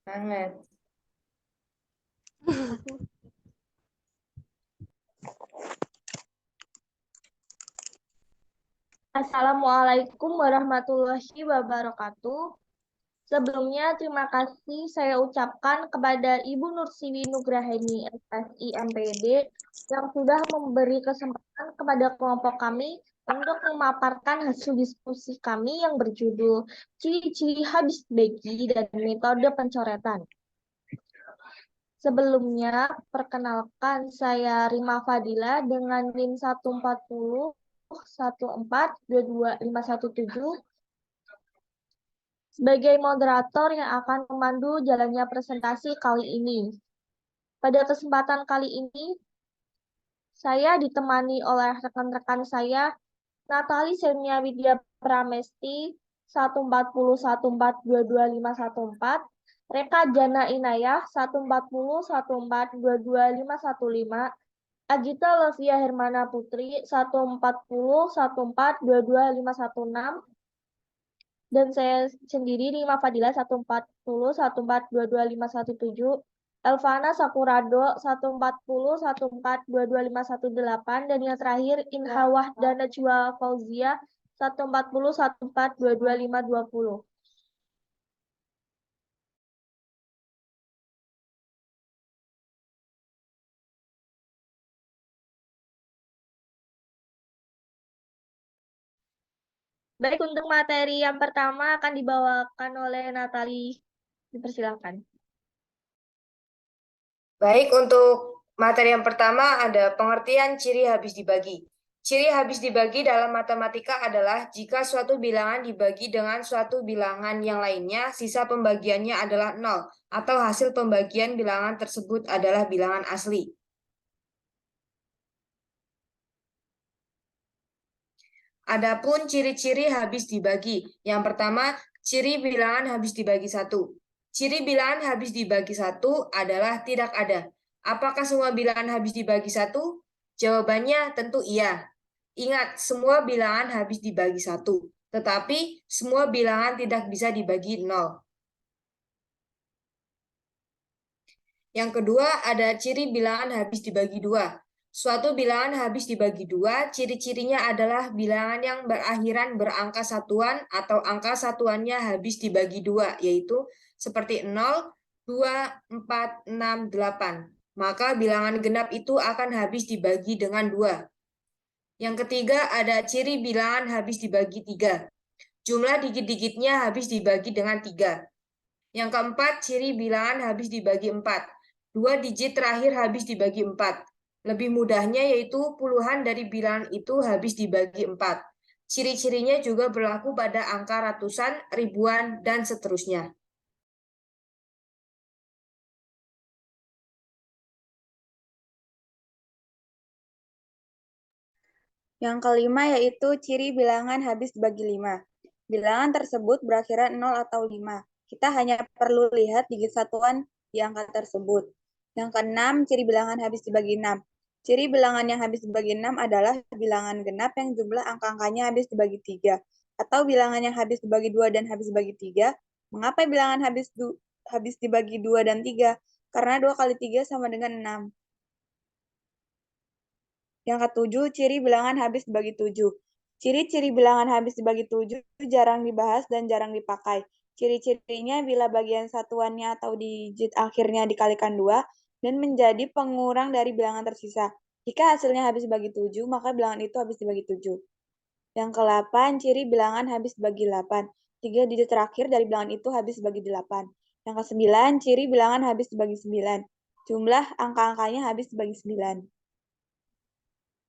Banget. Assalamualaikum warahmatullahi wabarakatuh. Sebelumnya, terima kasih saya ucapkan kepada Ibu Nursiwi Nugraheni, SSI MPD, yang sudah memberi kesempatan kepada kelompok kami untuk memaparkan hasil diskusi kami yang berjudul Ciri-ciri habis begi dan metode pencoretan. Sebelumnya, perkenalkan saya Rima Fadila dengan NIM 140 1422517 sebagai moderator yang akan memandu jalannya presentasi kali ini. Pada kesempatan kali ini, saya ditemani oleh rekan-rekan saya, Natali Senia Widya Pramesti, 14014222514, Reka Jana Inayah, 14014222515, Agita Lovia Hermana Putri, 14014222516, dan saya sendiri Rima Fadila 14014222517, Elvana Sakurado 14014222518, dan yang terakhir Inha Wahdana Najwa Fauzia 14014222520. Baik, untuk materi yang pertama akan dibawakan oleh Natali. Dipersilakan. Baik, untuk materi yang pertama ada pengertian ciri habis dibagi. Ciri habis dibagi dalam matematika adalah jika suatu bilangan dibagi dengan suatu bilangan yang lainnya, sisa pembagiannya adalah 0, atau hasil pembagian bilangan tersebut adalah bilangan asli. Adapun ciri-ciri habis dibagi. Yang pertama, ciri bilangan habis dibagi 1. Ciri bilangan habis dibagi 1 adalah tidak ada. Apakah semua bilangan habis dibagi 1? Jawabannya tentu iya. Ingat, semua bilangan habis dibagi 1. Tetapi semua bilangan tidak bisa dibagi 0. Yang kedua, ada ciri bilangan habis dibagi 2. Suatu bilangan habis dibagi 2, ciri-cirinya adalah bilangan yang berakhiran berangka satuan atau angka satuannya habis dibagi 2, yaitu seperti 0, 2, 4, 6, 8. Maka bilangan genap itu akan habis dibagi dengan 2. Yang ketiga, ada ciri bilangan habis dibagi 3. Jumlah digit-digitnya habis dibagi dengan 3. Yang keempat, ciri bilangan habis dibagi 4. 2 digit terakhir habis dibagi 4. Lebih mudahnya yaitu puluhan dari bilangan itu habis dibagi 4. Ciri-cirinya juga berlaku pada angka ratusan, ribuan, dan seterusnya. Yang kelima yaitu ciri bilangan habis dibagi 5. Bilangan tersebut berakhiran 0 atau 5. Kita hanya perlu lihat digit satuan di angka tersebut. Yang keenam, ciri bilangan habis dibagi 6. Ciri bilangan yang habis dibagi 6 adalah bilangan genap yang jumlah angka-angkanya habis dibagi 3. Atau bilangan yang habis dibagi 2 dan habis dibagi 3. Mengapa bilangan habis dibagi 2 dan 3? Karena 2 kali 3 sama dengan 6. Yang ketujuh, ciri bilangan habis dibagi 7. Ciri-ciri bilangan habis dibagi 7 jarang dibahas dan jarang dipakai. Ciri-cirinya bila bagian satuannya atau digit akhirnya dikalikan 2 dan menjadi pengurang dari bilangan tersisa. Jika hasilnya habis dibagi 7, maka bilangan itu habis dibagi 7. Yang ke-8, ciri bilangan habis dibagi 8. 3 digit terakhir dari bilangan itu habis dibagi 8. Yang ke-9, ciri bilangan habis dibagi 9. Jumlah angka-angkanya habis dibagi 9.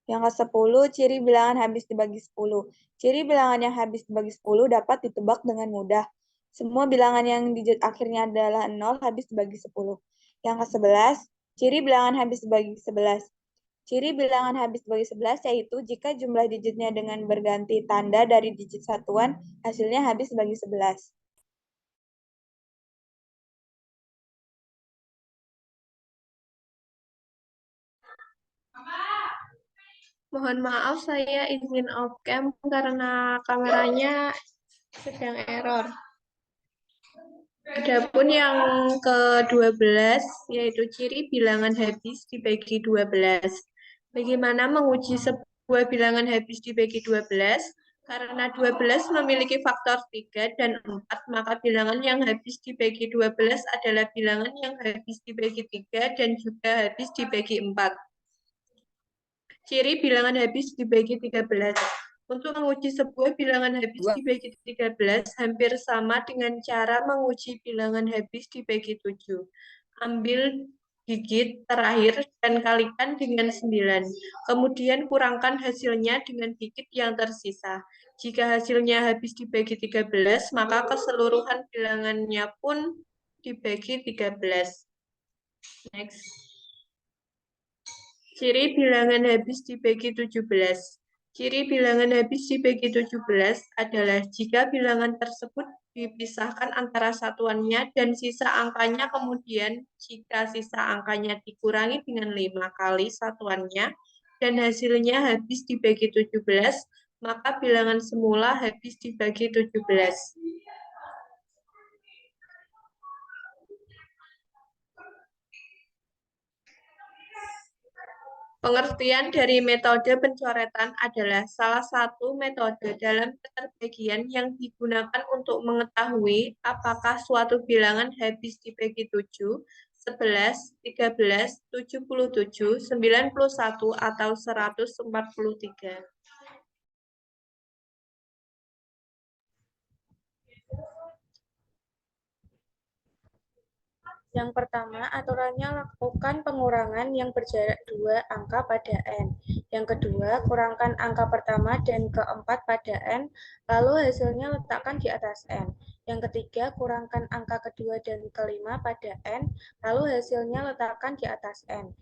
Yang ke-10, ciri bilangan habis dibagi 10. Ciri bilangan yang habis dibagi 10 dapat ditebak dengan mudah. Semua bilangan yang digit akhirnya adalah 0 habis dibagi 10. Yang ke-11, ciri bilangan habis dibagi 11. Ciri bilangan habis dibagi 11 yaitu jika jumlah digitnya dengan berganti tanda dari digit satuan, hasilnya habis dibagi 11. Mohon maaf, saya izin off cam karena kameranya sedang error. Adapun yang ke-12 yaitu ciri bilangan habis dibagi 12. Bagaimana menguji sebuah bilangan habis dibagi 12? Karena 12 memiliki faktor 3 dan 4, maka bilangan yang habis dibagi 12 adalah bilangan yang habis dibagi 3 dan juga habis dibagi 4. Ciri bilangan habis dibagi 13. Untuk menguji sebuah bilangan habis Dua. dibagi 13 hampir sama dengan cara menguji bilangan habis dibagi 7. Ambil gigit terakhir dan kalikan dengan 9. Kemudian kurangkan hasilnya dengan gigit yang tersisa. Jika hasilnya habis dibagi 13, maka keseluruhan bilangannya pun dibagi 13. Next. Ciri bilangan habis dibagi 17. Ciri bilangan habis dibagi 17 adalah jika bilangan tersebut dipisahkan antara satuannya dan sisa angkanya, kemudian jika sisa angkanya dikurangi dengan 5 kali satuannya dan hasilnya habis dibagi 17, maka bilangan semula habis dibagi 17. Pengertian dari metode pencoretan adalah salah satu metode dalam keterbagian yang digunakan untuk mengetahui apakah suatu bilangan habis dibagi 7, 11, 13, 77, 91, atau 143. Yang pertama, aturannya lakukan pengurangan yang berjarak 2 angka pada N. Yang kedua, kurangkan angka pertama dan keempat pada N, lalu hasilnya letakkan di atas N. Yang ketiga, kurangkan angka kedua dan kelima pada N, lalu hasilnya letakkan di atas N.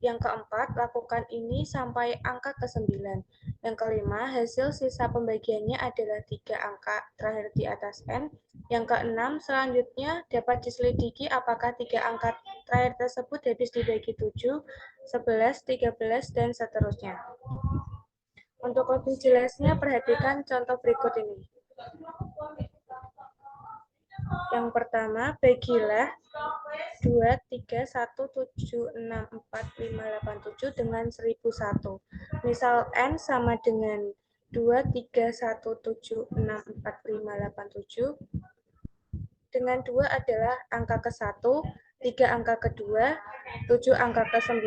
Yang keempat, lakukan ini sampai angka ke-9. Yang kelima, hasil sisa pembagiannya adalah 3 angka terakhir di atas N. Yang keenam, selanjutnya dapat diselidiki apakah 3 angka terakhir tersebut habis dibagi 7, 11, 13, dan seterusnya. Untuk lebih jelasnya, perhatikan contoh berikut ini. Yang pertama, bagilah 2, 3, 1, 7, 6, 4, 5, 8, 7 dengan 1001. Misal N sama dengan 2, 3, 1, 7, 6, 4, 5, 8, 7. Dengan 2 adalah angka ke-1, 3 angka kedua, 7 angka ke-9.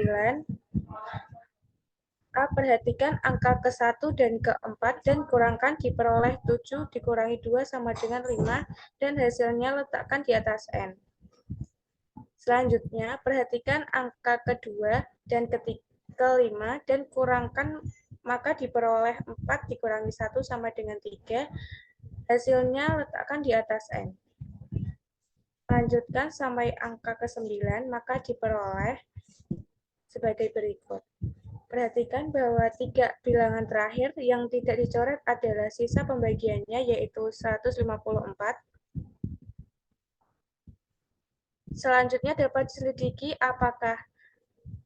Perhatikan angka ke-1 dan ke-4 dan kurangkan diperoleh 7 dikurangi 2 sama dengan 5 dan hasilnya letakkan di atas N. Selanjutnya, perhatikan angka kedua dan kelima dan kurangkan, maka diperoleh 4 dikurangi 1 sama dengan 3. Hasilnya letakkan di atas N. Lanjutkan sampai angka ke-9, maka diperoleh sebagai berikut. Perhatikan bahwa 3 bilangan terakhir yang tidak dicoret adalah sisa pembagiannya, yaitu 154. Selanjutnya dapat diselidiki apakah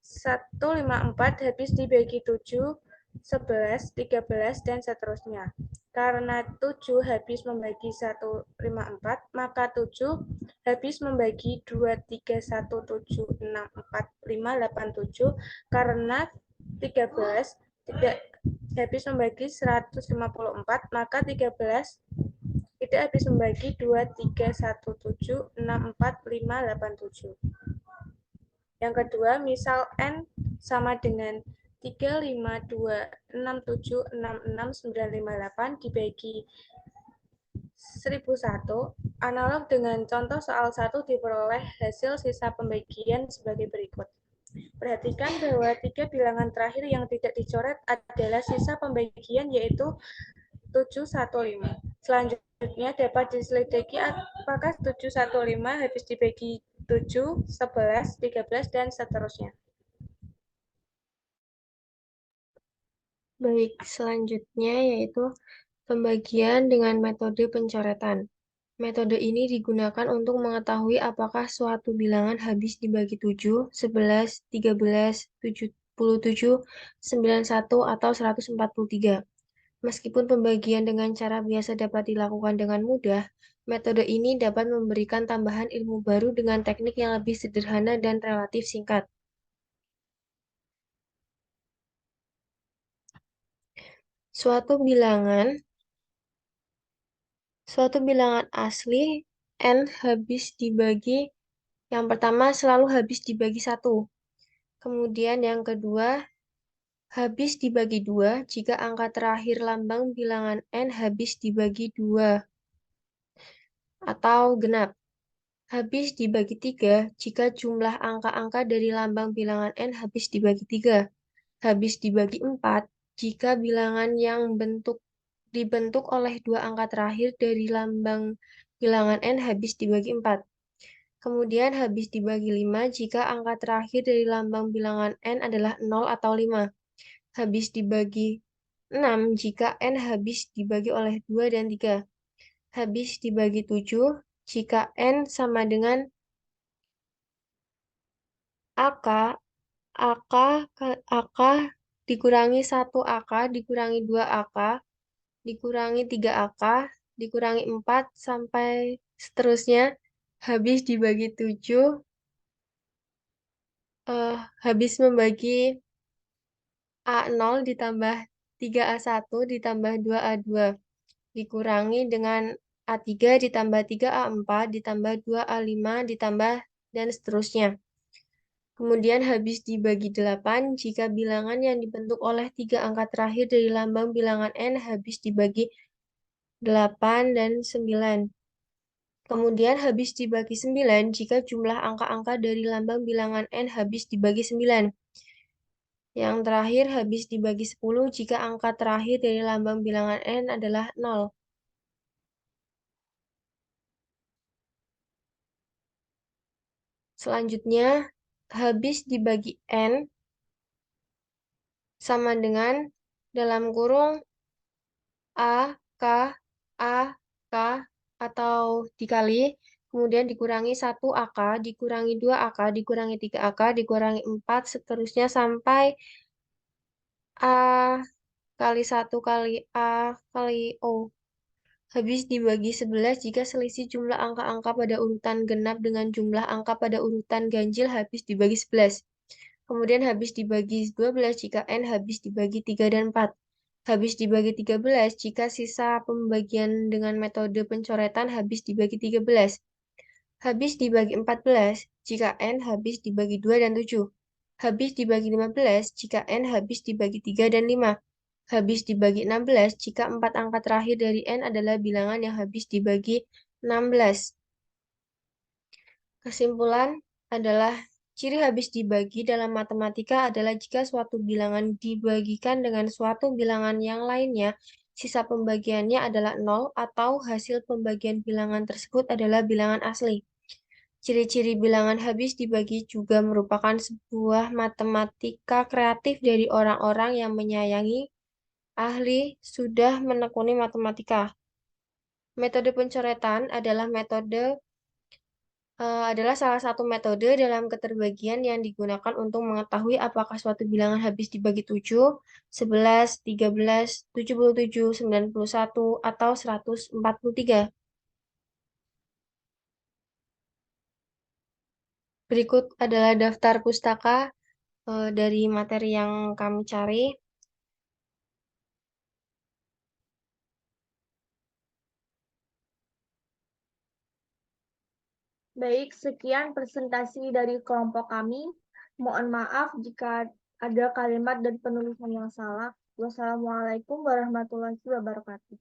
154 habis dibagi 7, 11, 13, dan seterusnya. Karena 7 habis membagi 154, maka 7 habis membagi 2, 3, 1, 7, 6, 4, 5, 8, 7. Karena 13 tidak habis membagi 154, maka 13 tidak habis membagi 2, 3, 1, 7, 6, 4, 5, 8, 7. Yang kedua, misal N sama dengan 3, 5, 2, 6, 7, 6, 6, 9, 5, 8 dibagi 1001. Analog dengan contoh soal 1 diperoleh hasil sisa pembagian sebagai berikut. Perhatikan bahwa 3 bilangan terakhir yang tidak dicoret adalah sisa pembagian, yaitu 715. Selanjutnya dapat diselidiki apakah 715 habis dibagi 7, 11, 13, dan seterusnya. Baik, selanjutnya yaitu pembagian dengan metode pencoretan. Metode ini digunakan untuk mengetahui apakah suatu bilangan habis dibagi 7, 11, 13, 77, 91, atau 143. Meskipun pembagian dengan cara biasa dapat dilakukan dengan mudah, Metode ini dapat memberikan tambahan ilmu baru dengan teknik yang lebih sederhana dan relatif singkat. Suatu bilangan asli n habis dibagi, yang pertama selalu habis dibagi 1. Kemudian yang kedua, habis dibagi 2 jika angka terakhir lambang bilangan n habis dibagi 2 atau genap. Habis dibagi 3 jika jumlah angka-angka dari lambang bilangan n habis dibagi 3. Habis dibagi 4 jika bilangan yang dibentuk oleh 2 angka terakhir dari lambang bilangan n habis dibagi 4. Kemudian habis dibagi 5 jika angka terakhir dari lambang bilangan n adalah 0 atau 5. Habis dibagi 6 jika n habis dibagi oleh 2 dan 3. Habis dibagi 7 jika n sama dengan AK, AK dikurangi 1 AK, dikurangi 2 AK, dikurangi 3 AK, dikurangi 4, sampai seterusnya. Habis dibagi 7, habis membagi A0 ditambah 3A1 ditambah 2A2, dikurangi dengan A3 ditambah 3A4 ditambah 2A5 ditambah dan seterusnya. Kemudian habis dibagi 8 jika bilangan yang dibentuk oleh 3 angka terakhir dari lambang bilangan n habis dibagi 8 dan 9. Kemudian habis dibagi 9 jika jumlah angka-angka dari lambang bilangan n habis dibagi 9. Yang terakhir habis dibagi 10 jika angka terakhir dari lambang bilangan n adalah 0. Selanjutnya, habis dibagi n sama dengan dalam kurung A, K, A, K, atau dikali, kemudian dikurangi 1 AK, dikurangi 2 AK, dikurangi 3 AK, dikurangi 4, seterusnya sampai A kali 1 kali A kali O. Habis dibagi 11 jika selisih jumlah angka-angka pada urutan genap dengan jumlah angka pada urutan ganjil habis dibagi 11. Kemudian habis dibagi 12 jika n habis dibagi 3 dan 4. Habis dibagi 13 jika sisa pembagian dengan metode pencoretan habis dibagi 13. Habis dibagi 14 jika n habis dibagi 2 dan 7. Habis dibagi 15 jika n habis dibagi 3 dan 5. Habis dibagi 16 jika 4 angka terakhir dari n adalah bilangan yang habis dibagi 16. Kesimpulan adalah ciri habis dibagi dalam matematika adalah jika suatu bilangan dibagikan dengan suatu bilangan yang lainnya, sisa pembagiannya adalah 0 atau hasil pembagian bilangan tersebut adalah bilangan asli. Ciri-ciri bilangan habis dibagi juga merupakan sebuah matematika kreatif dari orang-orang yang menyayangi, ahli, sudah menekuni matematika. Metode pencoretan adalah salah satu metode dalam keterbagian yang digunakan untuk mengetahui apakah suatu bilangan habis dibagi 7, 11, 13, 77, 91, atau 143. Berikut adalah daftar pustaka dari materi yang kami cari. Baik, sekian presentasi dari kelompok kami. Mohon maaf jika ada kalimat dan penulisan yang salah. Wassalamualaikum warahmatullahi wabarakatuh.